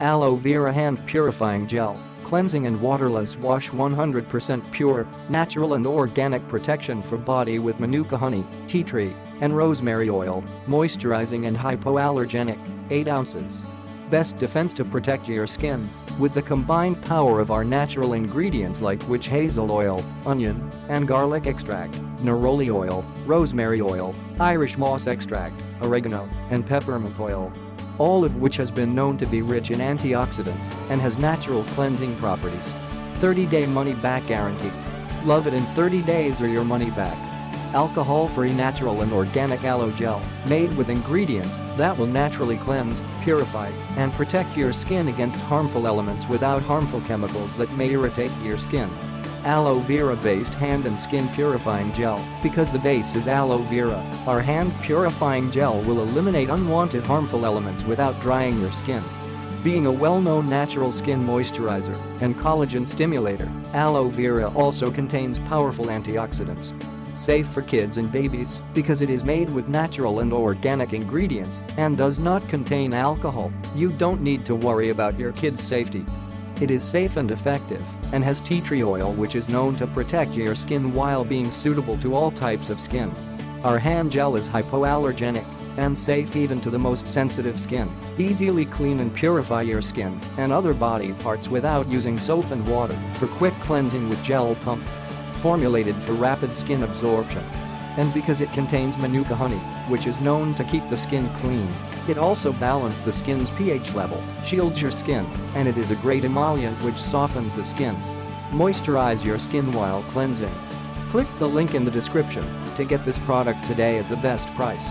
Aloe Vera Hand Purifying Gel, Cleansing and Waterless Wash 100% pure, natural and organic protection for body with manuka honey, tea tree, and rosemary oil, moisturizing and hypoallergenic, 8 ounces. Best defense to protect your skin. With the combined power of our natural ingredients like witch hazel oil, onion, and garlic extract, neroli oil, rosemary oil, Irish moss extract, oregano, and peppermint oil. All of which has been known to be rich in antioxidant and has natural cleansing properties. 30-day money-back guarantee. Love it in 30 days or your money back. Alcohol-free natural and organic aloe gel, made with ingredients that will naturally cleanse, purify, and protect your skin against harmful elements without harmful chemicals that may irritate your skin. Aloe Vera-based hand and skin purifying gel. Because the base is aloe vera, our hand purifying gel will eliminate unwanted harmful elements without drying your skin. Being a well-known natural skin moisturizer and collagen stimulator, aloe vera also contains powerful antioxidants. Safe for kids and babies because it is made with natural and organic ingredients and does not contain alcohol. You don't need to worry about your kids' safety. It is safe and effective and has tea tree oil, which is known to protect your skin while being suitable to all types of skin. Our hand gel is hypoallergenic and safe even to the most sensitive skin. Easily clean and purify your skin and other body parts without using soap and water for quick cleansing with gel pump. Formulated for rapid skin absorption. And because it contains manuka honey, which is known to keep the skin clean. It also balances the skin's pH level, shields your skin, and it is a great emollient which softens the skin. Moisturize your skin while cleansing. Click the link in the description to get this product today at the best price.